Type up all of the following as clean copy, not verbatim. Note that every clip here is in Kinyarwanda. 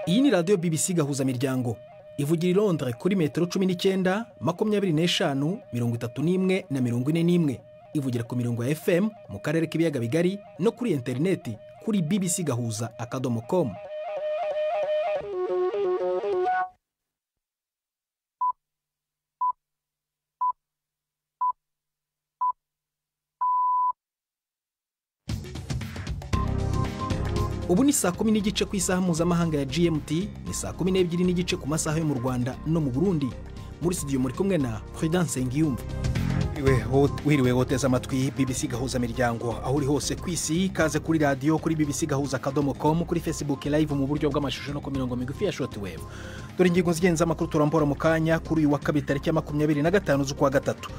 Iyi ni radio BBC gahuza miryango ivugira i Londres kuri metero 19, 25, 31 na 41. Ivugira ku mirongo ya FM mu karere k'ibiyaga bigari no kuri interineti kuri bbcgahuza.com. Ubu ni saa 10 n'igice ku isaha mpuzamahanga ya GMT, ni saa 12 n'igice ku masaha yo mu Rwanda no mu Burundi. Muri studio muri kumwe na Prudence Ngiyumva. Wiriwe hoteza amatwi BBC gahuza miryango aho uri hose kwisi, kaze kuri radio kuri bbcgahuza.com, kuri Facebook live mu buryo bw'amashusho no ku mirongo migufi ya shortwave. Dore ingingo zigenza amakuru turambora mu kanya kuri uyu wa kabiri tariki ya 25 z'ukwa gatatu.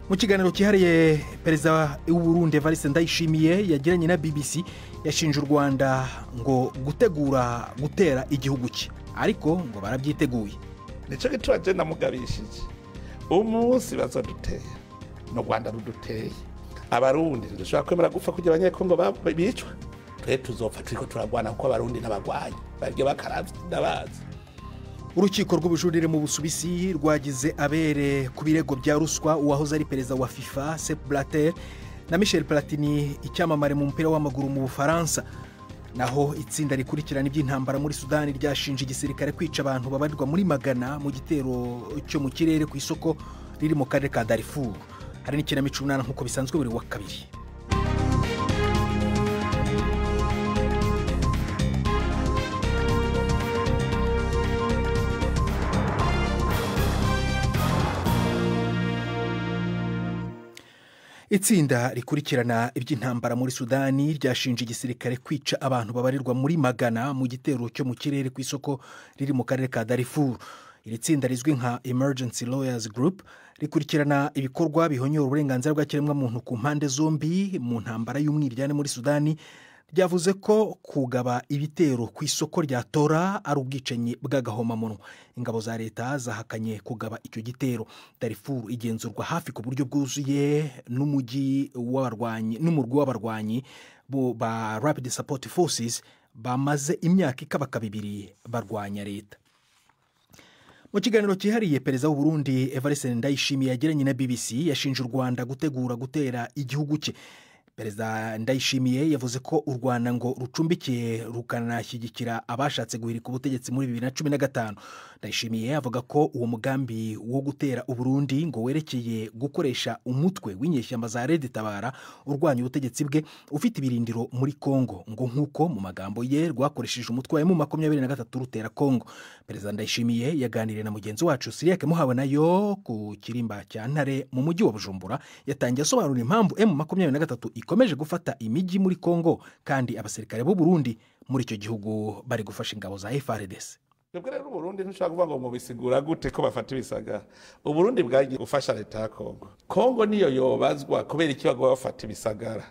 Mu kiganiro kihariye perezida w'u Burundi Evariste Ndayishimiye yagiranye na BBC yashinje u Rwanda ngo gutegura gutera igihugu cye, ariko ngo barabyiteguye. Nico gitwa je namugabishije umunsi bazoduteye no Rwanda ruduteye abarundi dushaka kwemera gupfa kugira abanyekongo bicwa, twe tuzopfa turiko turagwana kuko abarundi n'abagwanyi barye bakaravye ndabazi. Urukiko rw'ubujurire mu Busuwisi rwagize abere ku birego bya ruswa uwahoze ari perezida wa FIFA Sepp Blatter na Michel Platini icyamamare mu mupira w'amaguru mu Bufaransa. Naho itsinda rikurikirana iby'intambara muri Sudani ryashinje igisirikare kwica abantu babarirwa muri magana mu gitero cyo mu kirere ku isoko riri mu karere ka Darfur. Hari n'ikinamico umunani nk'uko bisanzwe buri wa kabiri. Itsinda rikurikirana iby'intambara muri Sudani ryashinje igisirikare kwica abantu babarirwa muri magana mu gitero cyo mu kirere ku isoko riri mu karere ka Darfur. Iri tsinda rizwi nka Emergency Lawyers Group rikurikirana ibikorwa bihonyora uburenganzira bw'ikiremwa muntu ku mpande zombi mu ntambara y'umwiryane muri Sudani. Ryavuze ko kugaba ibitero ku isoko rya Tora ari ubwicanyi bw'agahomamunwa. Ingabo za leta zahakanye kugaba icyo gitero. Darfur igenzurwa hafi ku buryo bwuzuye n'umujyi w'abarwanyi ba Rapid Support Forces bamaze imyaka ikabaka 2 barwanya leta. Mu kiganiro kihariye perezida w'u Burundi Evariste Ndayishimiye yagiranye na BBC yashinje u Rwanda gutegura gutera igihugu cye. Perezida Ndayishimiye yavuze ko u Rwanda ngo rucumbikiye rukanashyigikira abashatse guhirika ubutegetsi muri 2015. Ndayishimiye avuga ko uwo mugambi wo gutera u Burundi ngo werekeye gukoresha umutwe w'inyeshyamba za Red Tabara urwanya ubutegetsi bwe ufite ibirindiro muri Kongo, ngo nkuko mu magambo ye rwakoresheje umutwe wa M23 rutera Kongo. Perezida Ndayishimiye yaganiriye na mugenzi wacu Siriake Muhabanayo ku kirimba cya Ntare mu mujyi wa Bujumbura, yatangiye asobanura impamvu M23 ikomeje gufata imijyi muri Kongo kandi abasirikare b'u Burundi muri icyo gihugu bari gufasha ingabo za FARDC. Twebwe rero Burundi ntushaka kuvuga ngo mubisigura gute ko bafata ibisagara. U Burundi bwagiye gufasha leta ya Kongo. Kongo niyo yobazwa kubera iki bagwa bafata ibisagara.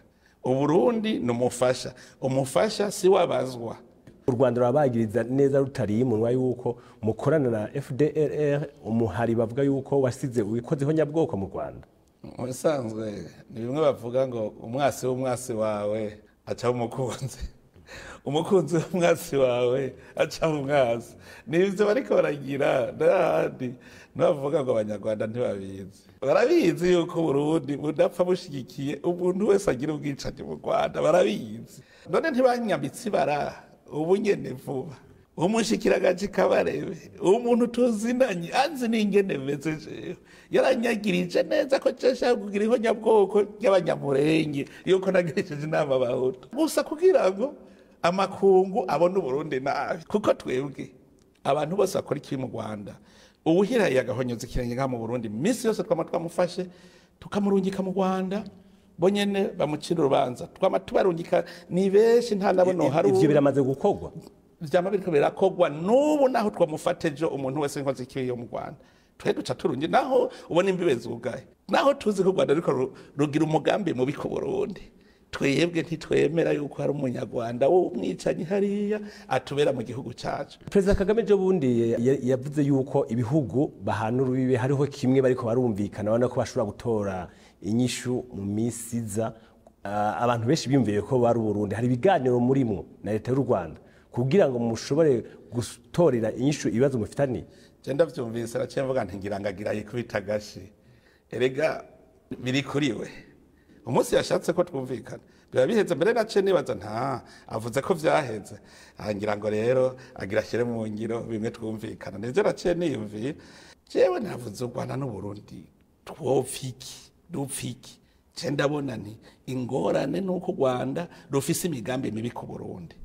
U Burundi numufasha, umufasha si wabazwa. U Rwanda rwabagiriza neza rutari munwa yuko mukorana na FDLR, umuhari bavuga yuko wasize ubikozeho nyabwoko mu Rwanda. Musanzwe ni bimwe bavuga ngo umwasi wawe aca umukunzi, umukunzi w'umwasi wawe aca umwasi. Nivyo bariko baragira ndahandi navuga ngo abanyarwanda ntibabizi. Barabizi yuko Burundi budapfa bushigikiye umuntu wese agira ubwicanyi mu Rwanda, barabizi. None ntibanyambitse bara ubu nyene vuba umushikiragaje Kabarebe umuntu tuzinanye anzi n'ingene bimeze jewe yaranyagirije neza ko cyashaka kugira ihonyabwoko y'abanyamurenge yuko nagirisheje inama bahutu gusa kugira ngo amakungu abone Burundi nabi, kuko twebwe abantu bose bakora iki mu Rwanda ubuhira yagahonyoza kirenge nka mu Burundi misi yose twamufashe tukamurungika mu Rwanda bonyene bamucira urubanza twamatubarungika ni benshi nta nabono hari ivyo biramaze gukogwa vyama biriko birakogwa n'ubu naho twamufateje umuntu wese nkoze ikiyo yo mu Rwanda twe duca turungi naho ubona imbibe zugaye naho tuzi ko Rwanda ariko rugira umugambi mu biko Burundi twebwe ntitwemera yuko hari umunyarwanda wo umwicanyi hariya atubera mu gihugu cyacu. Perezida Kagame jo bundi yavuze yuko ibihugu bahana urubibe hariho kimwe bariko barumvikana bana ko bashobora gutora inyishu mu misiza abantu benshi bimviye ko bari Burundi hari ibiganiro murimwo na leta y'u Rwanda kugira ngo mushobore gutorera inyishu ibibazo mufitani. Genda vyumvise naciye mvuga nti ngira ngagira yikubita gashi erega biri kuri we umunsi yashatse ko twumvikana biba biheze mbere naciye nibaza nta avuze ko vyaheze ngira ngo rero agira ashyire mu ngiro bimwe twumvikana nivyo naciye niyumviye jewe navuze u Rwanda n'u Burundi dupfiki ndabona ni ingorane nuko u Rwanda rufise imigambi mibi ku Burundi.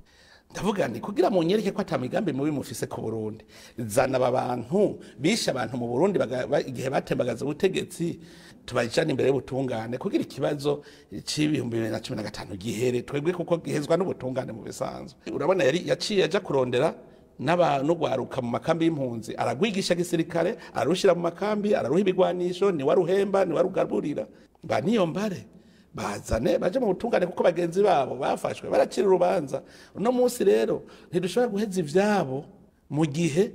Ndavuga nti kugira mu nyereke ko atamigambi mubi mufise ku Burundi zana abantu bisha abantu mu Burundi igihe batembagaza ubutegetsi tubajana imbere y'ubutungane kugira ikibazo c'ibihumbi 2015 gihere twebwe kuko gihezwa n'ubutungane mu bisanzwe. Urabona yari yaciye aja kurondera n'abantu gwaruka mu makambi y'impunzi aragwigisha gisirikare arushira mu makambi araruha ibigwanisho ni waruhemba ni warugaburira ba niyo mbare bazane baje mu butungane kuko bagenzi babo bafashwe baracira urubanza. Uno munsi rero ntidushobora guheza ivyabo mu gihe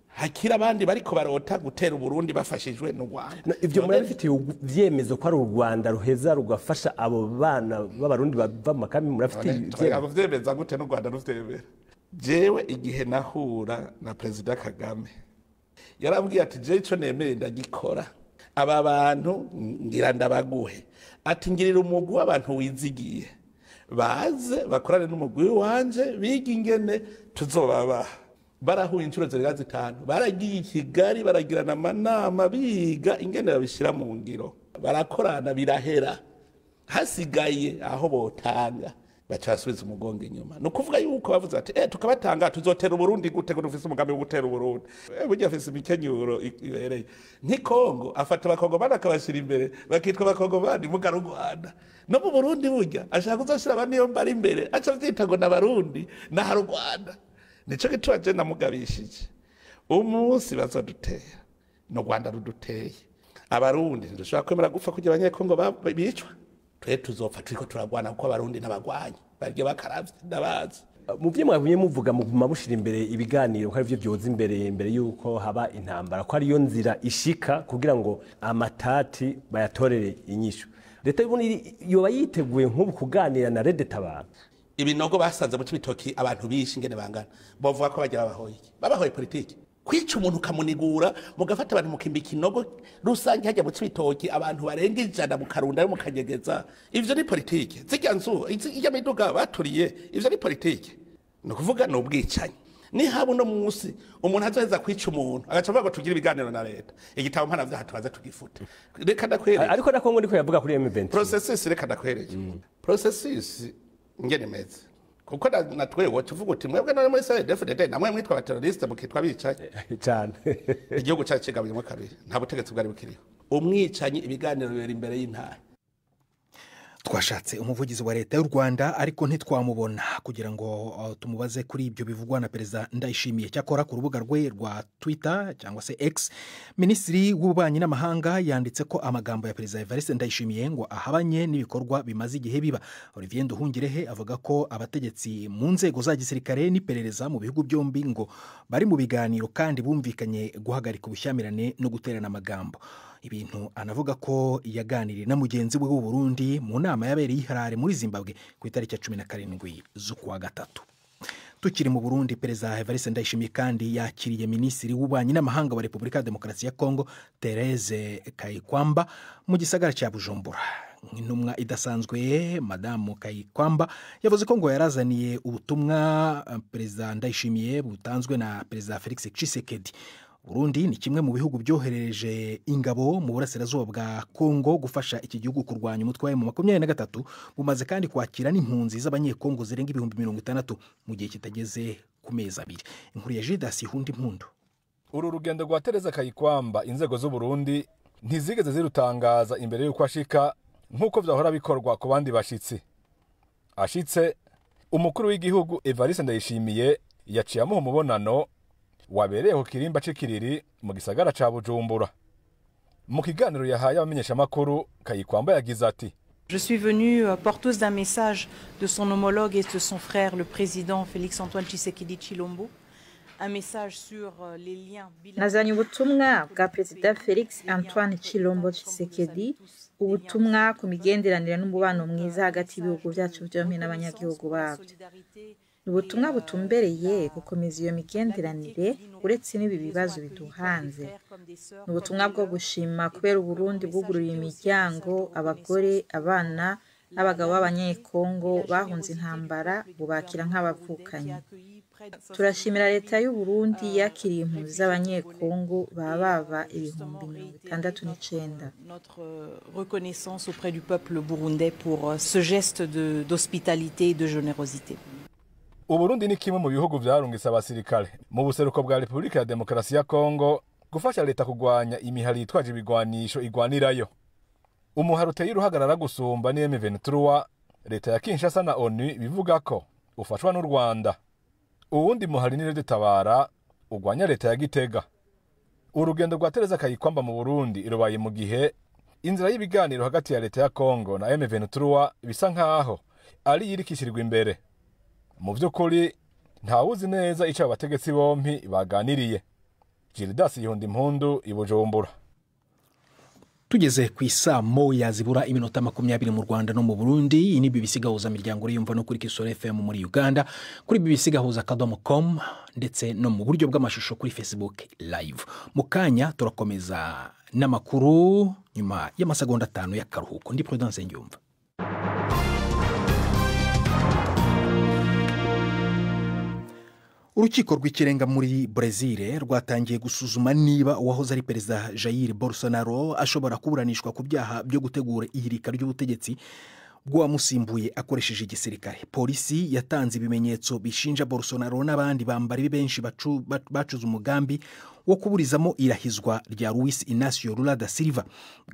hakira abandi bariko barota gutera Burundi bafashijwe n'u Rwanda. Ivyo muri bifitiye vyemezo ko ari u Rwanda ruheza rugafasha abo bana b'abarundi bava mu makambi murafitiye abo vyemeza gute n'u Rwanda ruvyemera. Jewe igihe nahura na President Kagame yarambwiye ati je ico nemere ndagikora aba bantu ngira ndabaguhe ati ngirira umugwi w'abantu wizigiye baze bakorane n'umugwi wanje biga ingene tuzobaba. Barahuye inshuro zirenga 5 baragiye i Kigali baragirana amanama biga ingene babishira mu ngiro barakorana birahera hasigaye aho botanga bacasubiza umugongo inyuma. No kuvuga yuko bavuze ati tukabatanga tuzotera Burundi gute ngo dufise umugambi wo gutera Burundi. Burya afise imikenyuro ibereye nti Kongo afata abakongo bana akabashira imbere bakitwa abakongo bandi mu Rwanda no mu Burundi burya ashaka kuzoshira abandi yo mbari imbere aca vyita ngo n'abarundi na ha Rwanda. Nico gitwa je namugabishije umunsi bazodutera no Rwanda ruduteye abarundi ndushaka kwemera gupfa kugira abanyekongo bicwa twe tuzopfa turiko turagwana kuko abarundi n'abagwanyi barye bakaravye ndabazi. Mu byo mwabunye muvuga mu mabushira imbere ibiganiro ko ari byo byoza imbere yuko haba intambara ko ari yo nzira ishika kugira ngo amatati bayatorere inyishu. Leta y'Uburundi yoba yiteguye nk'ubu kuganira na Red Tabara. Ibinogo basanze mu Cibitoki abantu bishi ingene bangana bavuga ko bagira babahoye politiki kwica umuntu kamunigura mugafata abantu mukimbika inogo rusange hajya mu Cibitoki abantu barenga 100 mu Karunda yo mu Kanyegeza. Ivyo ni politiki zijya nzu ijya miduga baturiye ivyo ni politiki no kuvuga no bwicanyi. Ni habo no munsi umuntu azoheza kwica umuntu agaca avuga ngo tugira ibiganiro na leta igitabo mpana vya hatubaza tugifute. Reka ndakwereka ariko na Kongo ndiko yavuga kuri M20 processus reka ndakwereka processus ngene meze kuko natwewe tuvuga uti mwebwe none muri CDFDD namwe mwitwa abateroriste mukitwa bicaye cyane igihugu cyacu kigabuyemo kabiri nta butegetsi bwari bukiriho umwicanyi ibiganiro bibera imbere y'intara. Twashatse umuvugizi wa leta y'u Rwanda ariko ntitwamubona kugira ngo tumubaze kuri ibyo bivugwa na Perezida Ndayishimiye. Cyakora ku rubuga rwe rwa Twitter cyangwa se X Minisitiri w'Ububanyi n'Amahanga yanditse ko amagambo ya Perezida Evariste Ndayishimiye ngo ahabanye n'ibikorwa bimaze igihe biba. Olivier Nduhungirehe avuga ko abategetsi mu nzego za gisirikare n'iperereza mu bihugu byombi ngo bari mu biganiro kandi bumvikanye guhagarika ubushyamirane no guterana amagambo. Ibintu anavuga ko yaganiriye na mugenzi we w'u Burundi mu nama yabereye Harare muri Zimbabwe ku itariki ya 17 z'ukwa gatatu. Tukiri mu Burundi, Perezida Evariste Ndayishimiye kandi yakiriye Minisitiri w'Ububanyi n'Amahanga wa Repubulika ya Demokarasi ya Kongo Thérèse Kayikwamba mu gisagara cya Bujumbura. Intumwa idasanzwe Madamu Kayikwamba yavuze ko ngo yarazaniye ubutumwa Perezida Ndayishimiye butanzwe na Perezida Felix Tshisekedi. Burundi ni kimwe mu bihugu byoherereje ingabo mu burasirazuba bwa Kongo gufasha iki gihugu kurwanya umutwe wa M23 bumaze kandi kwakira n'impunzi z'abanyekongo zirenga 60,000 mu gihe kitageze ku mezi 2. Inkuru ya Judas Hundi Mpundu. Uru rugendo rwa Thérèse Kayikwamba inzego z'u Burundi ntizigeze zirutangaza imbere y'uko ashika nk'uko vyahora bikorwa ku bandi bashitsi. Ashitse umukuru w'igihugu Evariste Ndayishimiye yaciye amuha umubonano wabereye ku kirimba c'ikiriri mu gisagara ca Bujumbura. Mu kiganiro yahaye abamenyesha makuru Kayikwamba yagize ati: Je suis venu porteuse d'un message de son homologue et de son frère le président Félix-Antoine Tshisekedi Tshilombo. Un message sur les liens bilatéraux. Nazanye ubutumwa bwa Perezida Felix Antoine Tshilombo Tshisekedi, ubutumwa ku migenderanire n'umubano mwiza hagati y'ibihugu byacu byombi n'abanyagihugu babyo. ubutumwa butumbereye gukomeza iyo migenderanire uretse n'ibi bibazo biduhanze. Ubutumwa bwo gushima kubera Uburundi bwugururiye imiryango abagore, abana n'abagabo b'abanyekongo bahunze intambara bubakira nk'abavukanye. Turashimira leta y'u Burundi yakiriye impunzi z'abanyekongo baba ibihumbi 69. Notre reconnaissance auprès du peuple burundais pour ce geste d'hospitalité et de générosité. Uburundi ni kimwe mu bihugu vyarungitse abasirikare mu buseruko bwa Repubulika ya Demokarasi ya Kongo gufasha leta kugwanya imihari yitwaje ibigwanisho igwanirayo. Umuhari uteye uruhagarara gusumba ni M23, leta ya Kinshasa na ONU bivuga ko ufashwa n'u Rwanda. Uwundi muhari ni Red Tabara ugwanya leta ya Gitega. Urugendo rwa Tereza Kayikwamba mu Burundi irubaye mu gihe inzira y'ibiganiro hagati ya leta ya Kongo na M23 bisa nkaho ari yirikishirirwa imbere. Mu by'ukuri ntawuzi neza icyo abategetsi bompi baganiriye. Gildas Yihundi Impundu i Bujumbura. Tugeze ku isaa moya zibura iminota 20 mu Rwanda no mu Burundi. Ini BBC gahuza miryango yumva no kuri Kisoro FM muri Uganda, kuri BBC gahuza kadomo.com ndetse no mu buryo bw'amashusho kuri Facebook live. Mu kanya turakomeza n'amakuru nyuma y'amasegonda 5 y'akaruhuko. Ndi Prudence Njumva. Urukiko rw'ikirenga muri Brazil rwatangiye gusuzuma niba uwahoze ari perezida Jair Bolsonaro ashobora kuburanishwa ku byaha byo gutegura ihirika ry'ubutegetsi bw'uwamusimbuye akoresheje igisirikare. Polisi yatanze ibimenyetso bishinja Bolsonaro n'abandi bambari benshi bacuze umugambi wo kuburizamo irahizwa rya Luis Inacio Lula da Silva.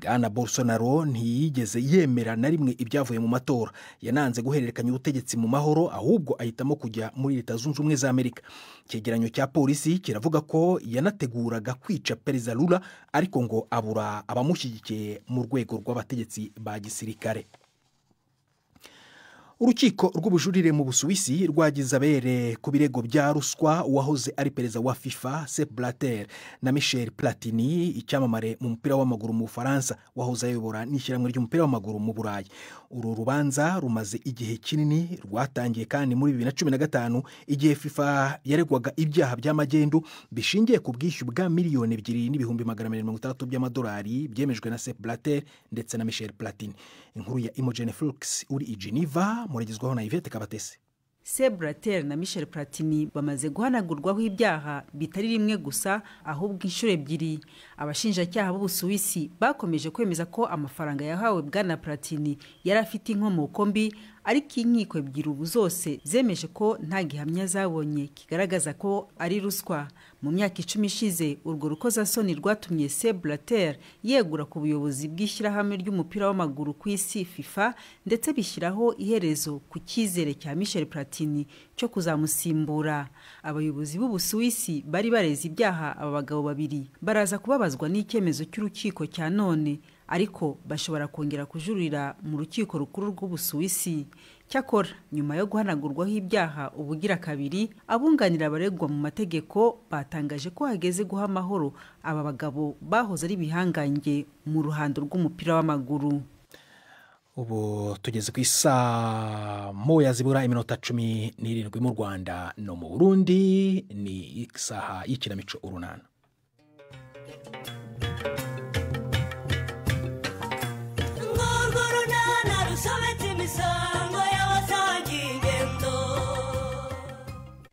Bwana Bolsonaro ntiyigeze yemera na rimwe ibyavuye mu matora. Yananze guhererekanya ubutegetsi mu mahoro, ahubwo ahitamo kujya muri Leta Zunze Ubumwe za Amerika. Icyegeranyo cya polisi kiravuga ko yanateguraga kwica perezida Lula ariko ngo abura abamushyigikiye mu rwego rw'abategetsi ba gisirikare. Urukiko rw'ubujurire mu Busuwisi rwagize abere ku birego bya ruswa uwahoze ari perezida wa FIFA Sepp Blatter na Michel Platini, icyamamare mu mupira w'amaguru mu Bufaransa wahoze ayobora n'ishyirahamwe ry'umupira w'amaguru mu Burayi. Uru rubanza rumaze igihe kinini, rwatangiye kandi muri 2015 igihe FIFA yaregwaga ibyaha by'amagendu bishingiye ku bwishyu bwa miliyoni 2,260 by'amadolari byemejwe na Sepp Blatter ndetse na Michel Platini. Inkuru ya Imogen Flux uri i Geneva muragizwaho na Yvette Kabatesi. Sepp Blatter na Michel Platini bamaze guhanagurwaho ibyaha bitari rimwe gusa ahubwo inshuro ebyiri. Abashinjacyaha b'Ubusuwisi bakomeje kwemeza ko amafaranga yahawe bwana Platini yari afite inkomoko mbi, ariko inkiko ebyiri ubu zose zemeje ko nta gihamya zabonye kigaragaza ko ari ruswa. Mu myaka 10 ishize urwo rukozasoni rwatumye Sepp Blatter yegura ku buyobozi bw'ishyirahamwe ry'umupira w'amaguru ku isi FIFA, ndetse bishyiraho iherezo ku cyizere cya Michel Platini cyo kuzamusimbura. Abayobozi b'Ubusuwisi bari bareze ibyaha aba bagabo babiri baraza kubabazwa n'icyemezo cy'urukiko cya none, ariko bashobora kongera kujurira mu rukiko rukuru rw'Ubusuwisi. Cyakora nyuma yo guhanagurwaho ibyaha ubugira kabiri, abunganira abaregwa mu mategeko batangaje ko hageze guha amahoro aba bagabo bahoze ari bihangange mu ruhando rw'umupira w'amaguru. Ubu tugeze ku isaa moya zibura iminota 17 mu Rwanda no mu Burundi. Ni isaha y'ikinamico urunana.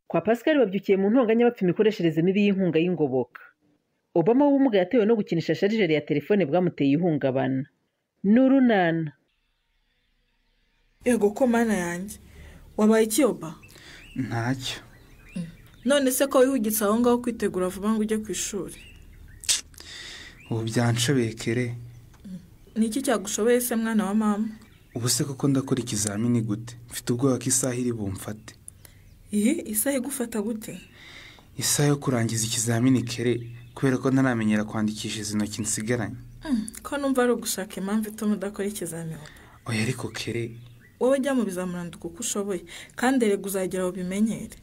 Kwa Pascal babyukiye mu ntonganya bapfa imikoreshereze mibi y'inkunga y'ingoboka. Obama w'ubumuga yatewe no gukinisha sharijeri ya telefone bwamuteye ihungabana. N'urunana. Ego ko mana yanjye wabaye ikiyoba? Ntacyo. None se ko wihugitse aho ngaho kwitegura vuba ngo ujye ku ishuri? Ubu byanshobekere. Ni iki cyagushoboye se mwana wa mama? Ubu se koko ndakora ikizamini gute? Mfite ubwoba ko isaha iri bumfate. Isaha igufata gute? Isaha yo kurangiza ikizamini kere, kubera ko ntaramenyera kwandikisha izi ntoki nsigaranye. Ko numva ari ugushaka impamvu ituma udakora ikizamini. Oya ariko kere, wowe jya mu bizamuranduka uko ushoboye, kandi rego uzagera ubimenyere.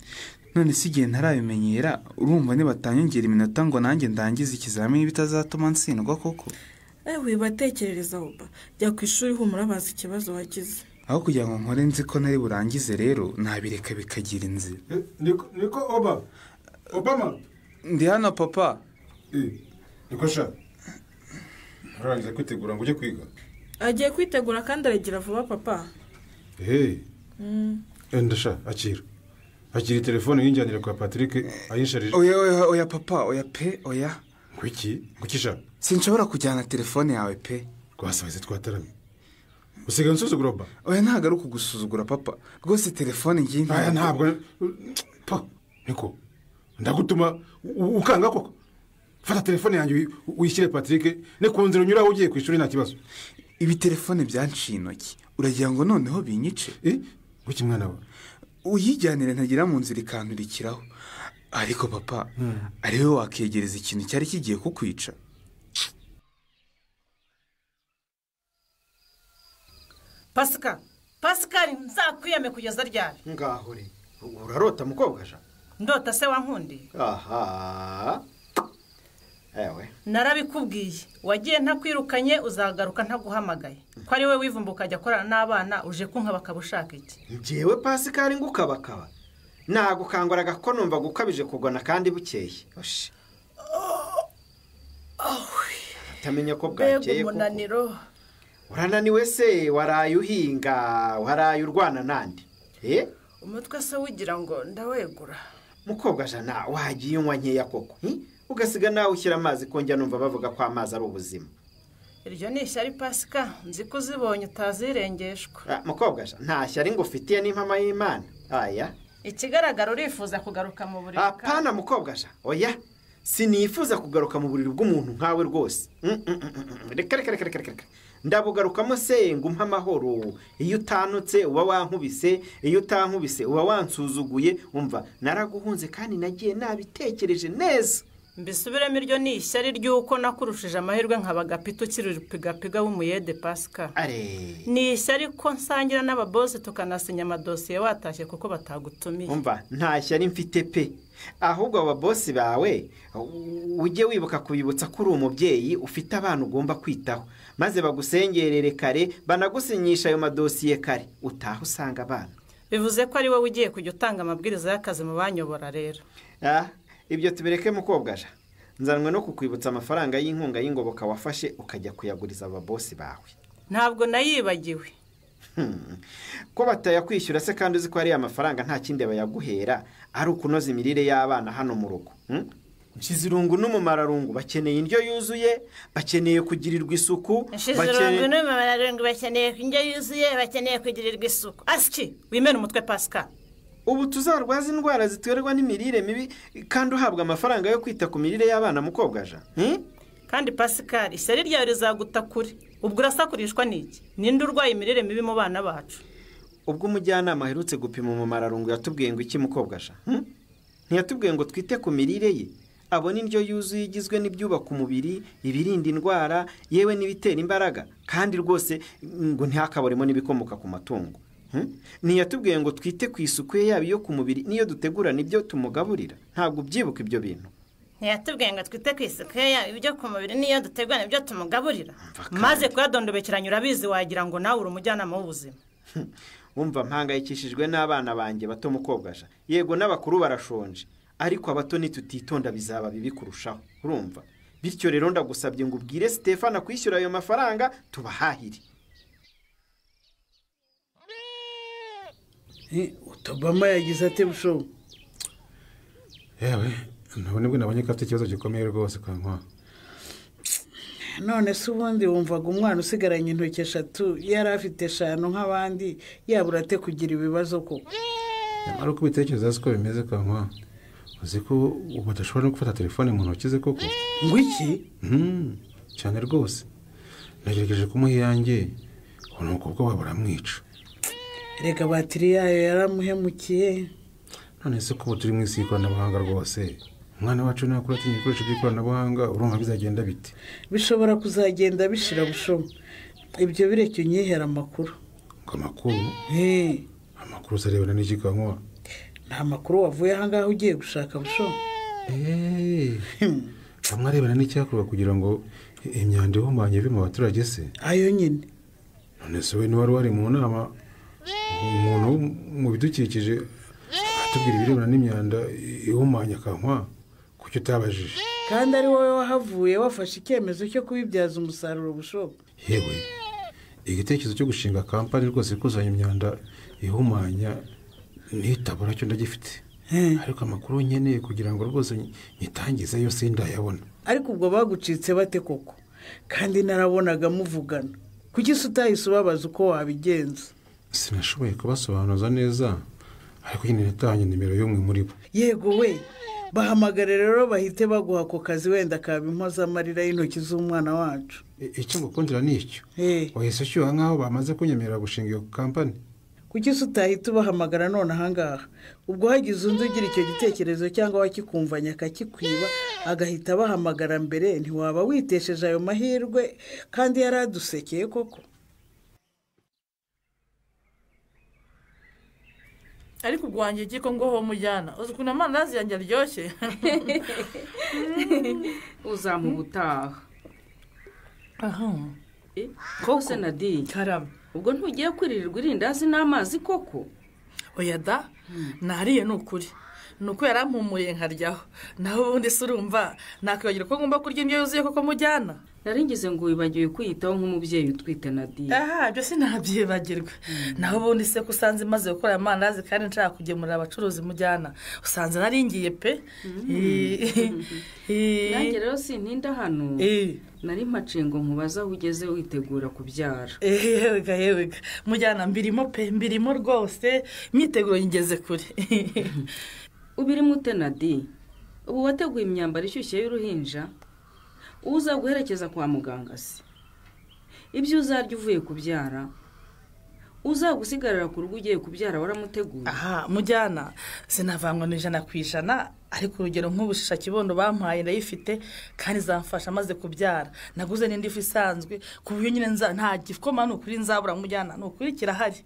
None si igihe ntarabimenyera, urumva nibatanyongera iminota ngo nanjye ndangize ikizamini bitazatuma ntsindwa koko? Wibatekerereza uba, jya ku ishuri humura bazi ikibazo wagize. aho kugira ngo nkore nzi ko ntari burangize rero nabireka bikagira inzira. Niko Obama Ndi hano papa. Niko sha ntarangiza kwitegura ngo ujye kwiga. Agiye kwitegura kandi aragira vuba papa. Ndasha akira telefone yinjyanire kwa Patrick ayisharije. Oya papa, oya. Ngwiki sha. Sinshobora kujyana telefone yawe pe. Kwasaze twataramye. Usigaye unsuzugura ba? Oya ntago ari ukugusuzugura papa. Rwose telefone ngiye ntabwo. Aya ntabwo. Niko. Ndagutuma ukanga koko. Fata telefone yanjye uyishyire Patrick ne kunzira unyura ugiye ku ishuri nta kibazo. Ibi telefone byanshinoki. Uragira ngo noneho binyice? Ngwiki mwana we. Uyijyanire ntagira mu nzira ikanturikiraho. Ariko papa, ariwe wakegereza ikintu cyari kigiye kukwica. Pascal nzakwiyame kugeza ryari? Ngaho re. Urarota mukobwa sha? Ndota se wankundi? Aha. Ewe. Narabikubwiye. Wagiye ntakwirukanye uzagaruka ntaguhamagaye. Ko ari we wivumbuka ajya korana n'abana uje kunka bakabushaka iki? Njewe Pascal ngukabakaba. Nago kangoraga ko numva gukabije kugona kandi bukeye. Oshi. Tamenya ko bwakeye ko. Umunaniro. Urananiwe se waraye uhinga, waraye urwana nandi? Umutwe se wigira ngo ndawegura. Mukobwa jana wagiye unywa nkeya koko. Ugasiga nawe ushyira amazi ko njya numva bavuga ko amazi ari ubuzima. Iryo ni ishyari Pascal, nzi ko uzibonye utazirengeshwa. Mukobwa jana nta shyari ngufitiye n'impama y'Imana. Aya. Ikigaragara urifuza kugaruka mu buriri. Apana mukobwa jana. Oya. Sinifuza kugaruka mu buriri bw'umuntu nkawe rwose. Reka. Ndabugarukamo se ngumpa amahoro. Iyo utanutse uba wankubise, iyo utankubise uba wansuzuguye. Umva naraguhunze kandi nagiye nabitekereje neza. Mbisubiremo iryo ni ishyari ry'uko nakurushije amahirwe nk'abagapito ukiripigapiga w'umuyede Pascal. Ni ishyari ko nsangira n'ababosi tukanasinya amadosiye watashye kuko batagutumiye. Umva nta shyari mfite pe. Ahubwo ababosi bawe ujye wibuka kubibutsa ko uri umubyeyi ufite abana ugomba kwitaho, maze bagusengerere kare banagusinyisha ayo madosiye kare utaha usanga abana. Bivuze ko ari wowe ugiye kujya utanga amabwiriza y'akazi mu banyobora rero. Ibyo tubireke mukobwa ja. Nzanwe no kukwibutsa amafaranga y'inkunga y'ingoboka wafashe ukajya kuyaguriza ababosi bawe. Ntabwo nayibagiwe. Ko batayakwishyura se kandi uzi ko ari amafaranga nta kindi bayaguhera ari ukunoza imirire y'abana hano mu rugo. Nshizirungu n'umumararungu bakeneye indyo yuzuye, bakeneye kugirirwa isuku, Nshizirungu n'umumararungu bakeneye indyo yuzuye, bakeneye kugirirwa isuku. Aski wimena umutwe Pascal. Ubu tuzarwaza indwara ziterwa n'imirire mibi kandi uhabwa amafaranga yo kwita ku mirire y'abana mukobwa ja. Kandi Pascal ishyari ryawe rizaguta kuri. Ubwo urasakurishwa n'iki? Ninde urwaye imirire mibi mu bana bacu? Ubwo umujyanama aherutse gupima umumararungu yatubwiye ngo iki mukobwa ja? Ntiyatubwiye ngo twite ku mirire ye. Abona indyo yuzuye igizwe n'ibyubaka umubiri, ibirinda indwara, yewe n'ibitera imbaraga, kandi rwose ngo ntihakaboremo n'ibikomoka ku matungo. Ntiyatubwiye ngo twite ku isuku ye yaba iyo ku mubiri niyo dutegura nibyo tumugaburira. Ntabwo ubyibuka ibyo bintu. Ntiyatubwiye ngo twite ku isuku ye yaba ibyo ku mubiri niyo dutegura nibyo tumugaburira. Maze kuyadondobekeranya urabizi wagira ngo nawe uri umujyanama w'ubuzima. Umva mpangayikishijwe n'abana banjye bato mukobwa ja. Yego n'abakuru barashonje, ariko abato nitutitonda bizaba bibi kurushaho. Urumva? Bityo rero ndagusabye ngo ubwire Stefano akwishyura ayo mafaranga tubahahire. Obama yagize ate busho? Yewe ntabwo nibwo nabonye ko afite ikibazo gikomeye rwose kankwa. None se ubundi wumvaga umwana usigaranye intoki 3 yari afite 5 nk'abandi yabura ate kugira ibibazo ko? Ari uko bitekereza ko bimeze kankwa. Uzi ko ubu udashobora no gufata telefone mu ntoki ze koko? Ngo iki? Cyane rwose. Nagerageje kumuha iyanjye nuko ubwo baburamwica. Reka batiri yayo yaramuhemukiye. None se ko turi mu isi y'ikoranabuhanga rwose. Umwana wacu nakura atinya ibikoresho by'ikoranabuhanga urumva bizagenda bite? Bishobora kuzagenda bishira busho. Ibyo bireke unyihera amakuru. Ngo amakuru? Amakuru zarebana n'iki kankwa? Nta makuru wavuye ahangaha ugiye gushaka busho. Amwarebana n'icyakorwa kugira ngo imyanda ihumanye ive mu baturage se? Ayo nyine. None se we ni wari mu nama umuntu mu bidukikije atubwira ibirebana n'imyanda ihumanya akankwa kuki utabajije kandi ari wowe wahavuye wafashe icyemezo cyo kubibyaza umusaruro bushoboka. yewe igitekerezo cyo gushinga kampani rwose ikusanya imyanda ihumanya ntitabura cyo ndagifite, ariko amakuru nkeneye kugira ngo rwose nyitangize yose ndayabona. ariko ubwo bagucitse bate koko? kandi narabonaga muvugana, kuki se utahise ubabaza uko wabigenza? sinashoboye kubasobanuza neza, ariko nyine natanye nimero y'umwe muri bo. yego we, bahamagare rero bahite baguha ako kazi, wenda kaba impozamarira y'intoki z'umwana wacu. icyo ngukundira ni icyo wahise ushyuha nk'aho bamaze kunyemerera gushinga iyo kampani. kuki se utahita ubahamagara none ahangaha? ubwo hagize undi ugira icyo gitekerezo cyangwa wakikumvanya akakikwiba agahita abahamagara mbere, ntiwaba witesheje ayo mahirwe kandi yari adusekeye koko. ariko ubwo wanjye iki ko ngo ho mujyana uzi ukuntu amandazi yanjye aryoshye. uzamubutaha. koko Nadi karame, ubwo ntugiye kwiririrwa irindazi n'amazi koko? oya da, nariye ni ukuri, ni uko yarampumuye nkaryaho, naho ubundi se urumva nakwibagirwa ko ngomba kurya indyo yuzuye koko mujyana? naringize ngo wibagiwe kwiyitaho nk'umubyeyi utwite Nadi. ibyo sinabyibagirwa. naho ubundi se ko usanze maze gukora amandazi kandi nshaka kugemurira abacuruzi mujyana, usanze naringiye pe. nanjye rero sintinda hano, nari mpaciye ngo nkubaza aho ugeze witegura kubyara. yewega mujyana, mbirimo pe, mbirimo rwose, imyiteguro ngeze kure. ubirimo ute Nadi? ubu wateguye imyambaro ishyushye y'uruhinja? uza guherekeza kwa muganga se? ibyo uzarya uvuye kubyara? uzagusigarira ku rugo ugiye kubyara waramuteguye? mujyana, sinavangwa n'ijana ku ijana, ariko urugero nk'ubushisha kibondo bampaye ndayifite kandi zamfasha maze kubyara. naguze n'indi ifu isanzwe ku buryo nyine nta gikoma ni ukuri nzabura mujyana, ni ukuri kirahari.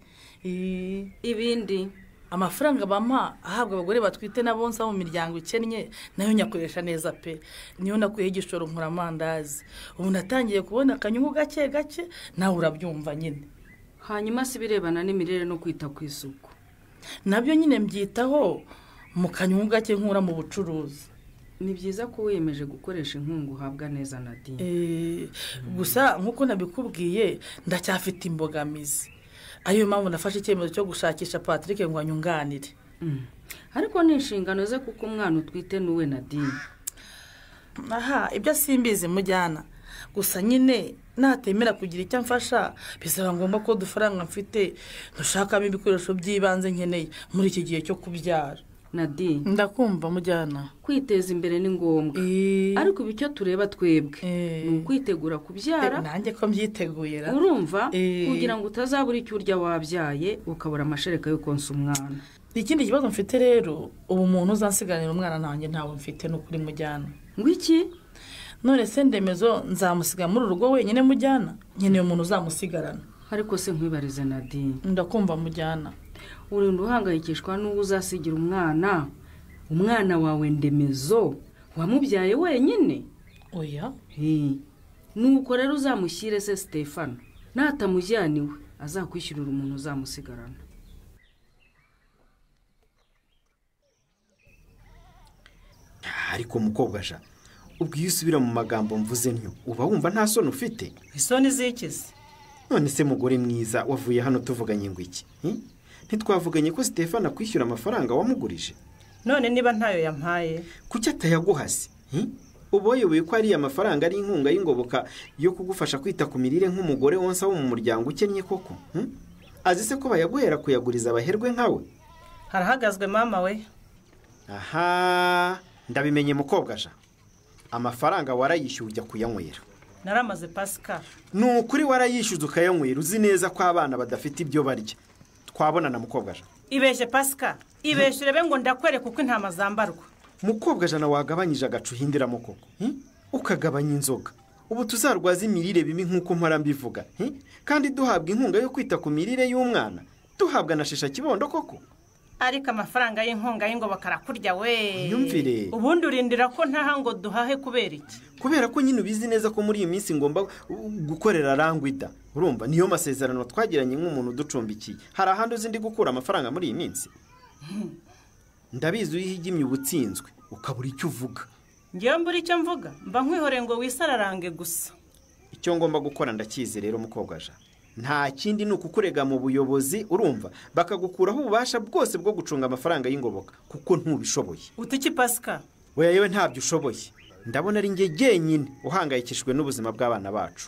ibindi amafaranga bampa ahabwa abagore batwite n'abonsa mu miryango ikennye nayo nyakoresha neza pe. niyo nakuyeho igishoro nkura amandazi, ubu natangiye kubona akanyungu gake gake, nawe urabyumva nyine. hanyuma si birebana n'imirire no kwita ku isuku? nabyo nyine mbyitaho mu kanyungu gake nkura mu bucuruzi. ni byiza ko wiyemeje gukoresha inkunga uhabwa neza Nadi. gusa nk'uko nabikubwiye ndacyafite imbogamizi, ariyo mpamvu nafashe icyemezo cyo gushakisha Patrick ngo anyunganire. ariko ni inshingano ze kuko umwana utwite n'uwe Nadi. ibyo simbizi mujyana, gusa nyine natemera kugira icyo amfasha bisaba ngombwa ko udufaranga mfite dushakamo ibikoresho by'ibanze nkeneye muri iki gihe cyo kubyara. Nadi, ndakumva mujyana. kwiteza imbere ni ngombwa, ariko icyo tureba twebwe ni ukwitegura kubyara. nanjye ko mbyiteguye urumva, kugira ngo utazabura icyo urya wabyaye ukabura amashereka yo konsa umwana. ikindi kibazo mfite rero, ubu umuntu uzansiganira umwana nanjye ntawe mfite, ni ukuri mujyana. ngo iki? none se Ndemezo nzamusiga muri urugo wenyine mujyana? nkeneye umuntu uzamusigarana. ariko se nkwibarize Nadi. ndakumva mujyana. urinda uhangayikishwa n'uwo uzasigira umwana wawe Ndemezo wamubyaye wenyine? oya. nuko rero uzamushyire se Stefano, natamujyaniwe azakwishyurira umuntu uzamusigarana. ariko mukobwa sha, ubwo iyo usubira mu magambo mvuze ntyo uba wumva nta soni ufite? isoni zikize? none se mugore mwiza, wavuye hano tuvuganye ngo iki? ntitwavuganye ko Stefano akwishyura amafaranga wamugurije? none niba ntayo yampaye kuki atayaguhase? uba wayoboye ko ariya mafaranga ari inkunga y'ingoboka yo kugufasha kwita ku mirire nk'umugore wonsa wo mu muryango ukennye koko? azi se ko bayaguhera kuyaguriza abaherwe nkawe? harahagazwe mama we. aha, ndabimenye mukobwa sha, amafaranga warayishyuye ujya kuyanywera. naramaze Pascal. ni ukuri warayishyuza ukayanywera uzi neza ko abana badafite ibyo barya. twabonana mukobwa sha. ibeshye Pascal, ibeshye urebe ngo ndakwereka uko intama zambarwa. mukobwa jana wagabanyije agacu hindiramo koko, ukagabanya inzoga, ubu tuzarwaza imirire bibi nk'uko mpora mbivuga, kandi duhabwa inkunga yo kwita ku mirire y'umwana, duhabwa na shisha kibondo koko. ariko amafaranga y'inkunga y'ingoboka arakurya we. Nyumvire. Ubundi urindira ko ntaha ngo duhahe kubera iki? Kubera ko nyine ubizi neza ko muri iyi minsi ngomba gukorera Rangwida. Urumva niyo masezerano twagiranye nk'umuntu uducumbikiye. Hari ahandi uzindi gukura amafaranga muri iyi minsi. Ndabizi uyihigimye ubutsinzwe ukabura icyo uvuga. Ngiye mbura icyo mvuga, mba nkwihore ngo wisararange gusa. Icyo ngomba gukora ndakizi rero mukobwa ja. Nta kindi nukukurega mu buyobozi urumva bakagukuraho ububasha bwose bwo gucunga amafaranga y'ingoboka kuko ntubishoboye. Utiki Pascal? Weya yewe ntabyo ushoboye. Ndabona ari nge genyine uhangayikishijwe n'ubuzima bw'abana bacu.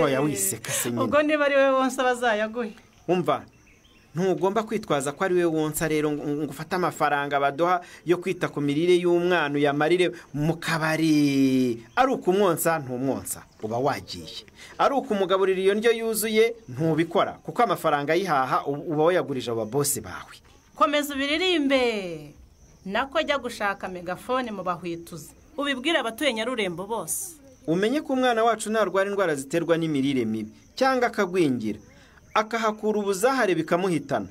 Oya wiseka se nyine. Ubwo niba ari wewe wonsa bazayaguhe. Umva ntugomba kwitwaza ko ari wewe wonsa rero ngufata amafaranga badoha yo kwita ku mirire y'umwana uyamarire mu kabari. Ari ukumwonsa ntumwonsa uba wagiye. Ari ukumugaburira iyo ndyo yuzuye ntubikora kuko amafaranga yihaha uba wayagurije aba boss bawe. Komeza ubiririmbe. Nako ajya gushaka megafone mu bahwituzi. Ubibwire abatuye Nyarurembo bose. Umenye ko umwana wacu ntarwara indwara ziterwa n'imirire mibi cyangwa akagwingira akahakura ubuzahare bikamuhitana.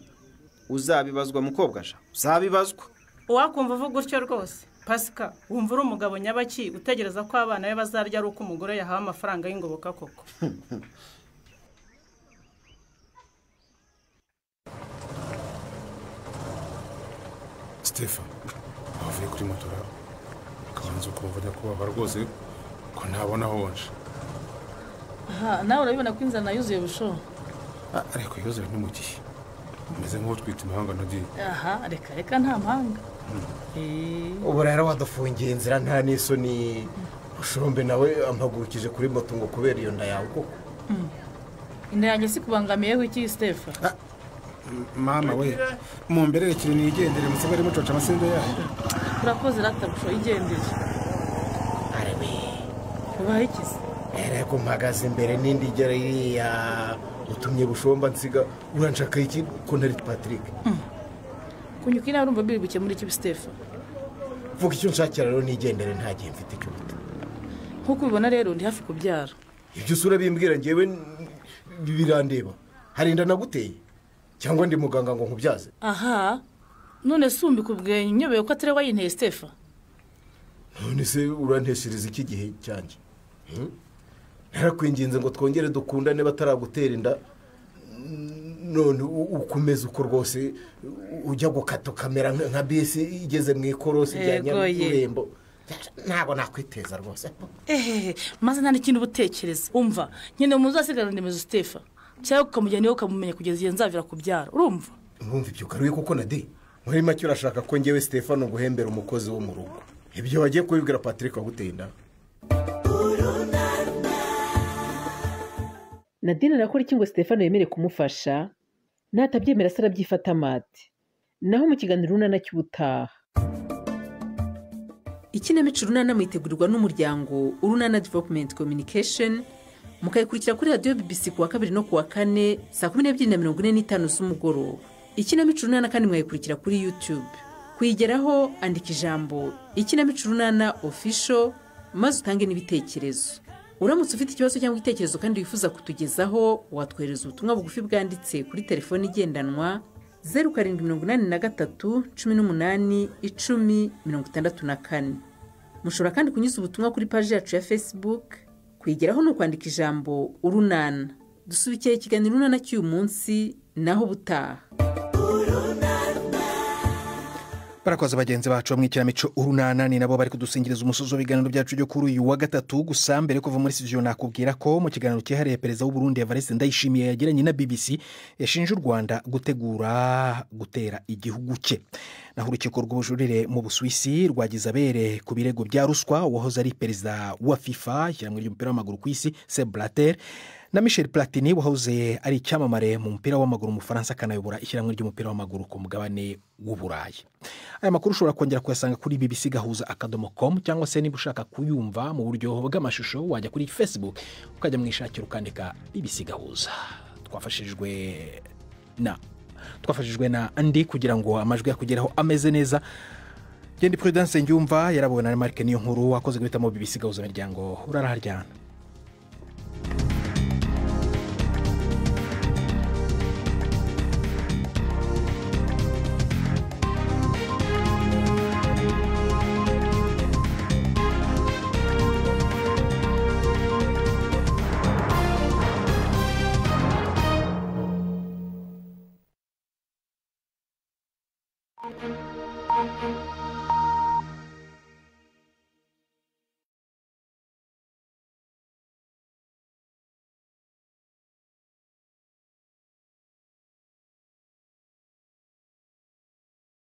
Uzabibazwa mukobwa ja. Uzabibazwa. Uwakumva uvuga utyo rwose. Pascal, wumva uri umugabo nyabaki utegereza ko abana be bazarya ari uko umugore yahawe amafaranga y'ingoboka koko. Stefan, wavuye kuri motora kabanza ukumva kuba rwose ko ntabona honje. Aha, nawe urabibona ko inzara yuzuye busho. Ariko yuzuye ni mu gihe. Meze nk'uwo twita imihanga nadi. Aha, reka nta mpanga. Ubu rero wadufungiye inzira nta n'isoni. Ushombe nawe ampagurukije kuri moto ngo kubera iyo nda yawe koko. Inda yanjye si kubangamiyeho iki Stefan? Mama we mu mbere kiri nigendere musabare mucoca amasende yayo. Urakoze ratabusho igendere. Arebe. Ubaye ikize? Ereko mpagaze imbere n'indi igera iriya utumye bushomba nsiga uranshaka iki ko ntari Patrick. Kunyukina urumva bibuke muri iki Stefan? Vuga icyo nshakira rero nigendere nta gihe mfite cyo buta. Nkuko ubibona rero ndi hafi kubyara. Ibyo usura bimbwira ngewe birandeba. Harinda naguteye cyangwa ndi muganga ngo nkubyaze. Aha. None sumbi kubwenye nyobeye ko atari wayinteye Stefan. None se uranteshereza iki gihe cyanjye? Narakwinginze ngo twongere dukundane bataragutera inda. None ukomeza uko rwose ujya gukata kamera nka bisi igeze mu ikorosi rya Nyarurembo. Ntabwo nakwiteza rwose. Maze nta n'ikindi ubutekereza. Umva, nyine muzasigara ndemezo Stefan. Cyangwa ukamujyana niyo ukamumenya kugeza igihe nzavira kubyara. Urumva? Urumva ibyo karuye kuko nade. Muri make urashaka ko ngewe Stefan guhembera umukozi wo mu rugo. Ibyo wagiye kubibwira Patrick waguteye inda. Nadine arakora iki ngo Stefan yemere kumufasha? Natabyemera se arabyifata mate. Naho mu kiganiro runana cy'ubutaha. Ikinamico runana mwitegurirwa n'umuryango Urunana Development Communication, mukayikurikira kuri radio BBC kuwa 2 no kuwa 4 saa 12:45 z'umugoroba. Ikinamico runana kandi mwayikurikira kuri YouTube. Kuyigeraho andika ijambo Ikinamico runana official maze utange n'ibitekerezo. Uramutse ufite ikibazo cyangwa igitekerezo kandi wifuza kutugezaho, watwohereza ubutumwa bugufi bwanditse kuri telefone igendanwa 0783 18 10 64. Mushobora kandi kunyuza ubutumwa kuri page yacu ya Facebook. Kuyigeraho no kwandika ijambo Urunana. Dusubikiye ikiganiro runana cy'uyu munsi naho butaha. Barakoze bagenzi bacu mu ikinamico Urunana ni nabo bari kudusingiriza umusozo w'ibiganiro byacu byo kuri uyu wa gatatu. Gusa mbere kuva muri studio nakubwira ko mu kiganiro cyihariye perezida w'u Burundi Evariste Ndayishimiye yagiranye na BBC yashinje u Rwanda gutera igihugu cye. Naho urukiko rw'ubujurire mu Busuwisi rwagize abere ku birego bya ruswa wahoze ari perezida wa FIFA ishyirahamwe ry'umupira w'amaguru ku isi Sepp Blatter na Michel Platini wahoze ari icyamamare mu mupira w'amaguru mu Faransa kanayobora ishyirahamwe ry'umupira w'amaguru ku mugabane w'Uburayi. Aya makuru ushobora kongera kuyasanga kuri bbc.gahuza.com cyangwa se niba ushaka kuyumva mu buryo bw'amashusho wajya kuri Facebook ukajya mwishakira ukandika BBC Gahuza. Twafashijwe na Andy kugira ngo amajwi yakugeraho ameze neza. Gendi Prudence Njumva yarabona na Mark niyo nkuru wakoze guhitamo BBC Gahuza miryango uraraharyana.